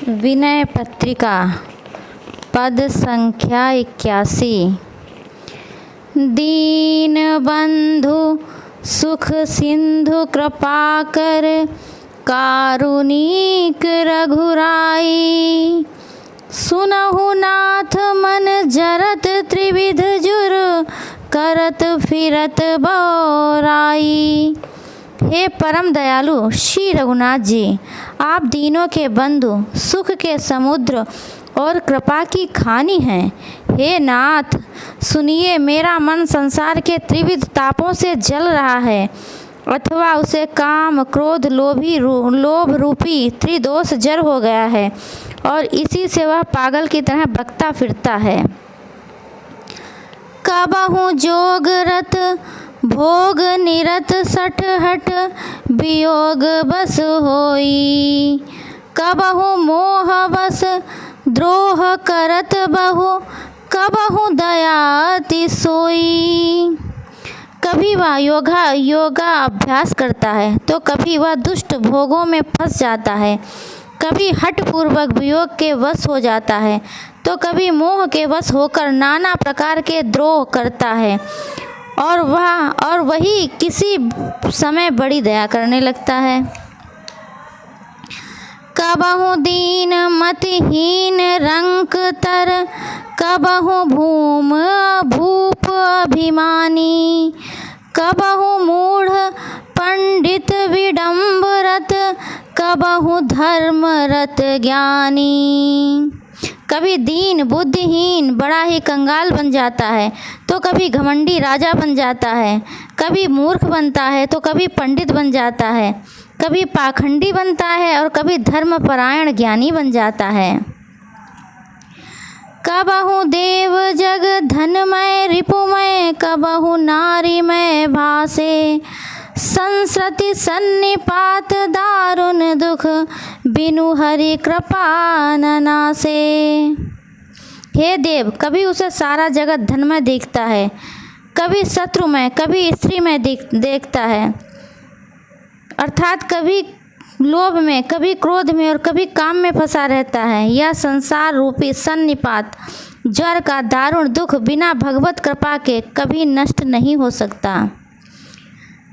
विनय पत्रिका पद संख्या 81। दीन बंधु सुख सिंधु कृपाकर कारुणिक रघुराई। सुनहु नाथ मन जरत त्रिविध जुर करत फिरत बौराई। हे परम दयालु श्री रघुनाथ जी, आप दीनों के बंधु, सुख के समुद्र और कृपा की खानी हैं। हे नाथ, सुनिए, मेरा मन संसार के त्रिविध तापों से जल रहा है, अथवा उसे काम क्रोध लोभ रूपी त्रिदोष जर हो गया है और इसी से वह पागल की तरह बकता फिरता है। कबहु जोगरत भोग निरत सठ हट वियोग बस होई। कबहु मोह बस द्रोह करत बहु कबहु दया अति सोई। कभी वह योगा अभ्यास करता है तो कभी वह दुष्ट भोगों में फंस जाता है, कभी हठ पूर्वक वियोग के वश हो जाता है तो कभी मोह के वश होकर नाना प्रकार के द्रोह करता है और वही किसी समय बड़ी दया करने लगता है। कबहु दीन मतहीन रंक तर कबहु भूप अभिमानी। कबहु मूढ़ पंडित विडम्बरत कबहु धर्मरत ज्ञानी। कभी दीन बुद्धिहीन बड़ा ही कंगाल बन जाता है तो कभी घमंडी राजा बन जाता है, कभी मूर्ख बनता है तो कभी पंडित बन जाता है, कभी पाखंडी बनता है और कभी धर्मपरायण ज्ञानी बन जाता है। कबहु देव जग धनमय रिपुमय कबहु नारीमय भासे। संसृति सन्निपात दारुण दुख बिनु हरि कृपा न नासे। हे देव, कभी उसे सारा जगत धनमय दिखता है, कभी शत्रुमय, कभी स्त्रीमय देखता है, अर्थात कभी लोभ में, कभी क्रोध में और कभी काम में फंसा रहता है। यह संसार रूपी सन्निपात ज्वर का दारुण दुख बिना भगवत कृपा के कभी नष्ट नहीं हो सकता।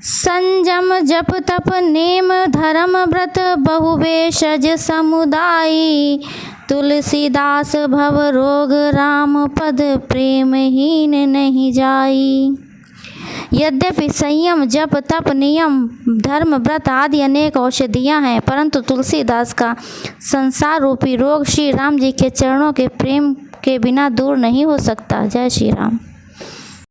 संजम जप तप नेम धर्म व्रत बहुवेशज समुदायी। तुलसीदास भव रोग राम पद प्रेमहीन नहीं जाई। यद्यपि संयम जप तप नियम धर्म व्रत आदि अनेक औषधियाँ हैं, परंतु तुलसीदास का संसार रूपी रोग श्री राम जी के चरणों के प्रेम के बिना दूर नहीं हो सकता। जय श्री राम।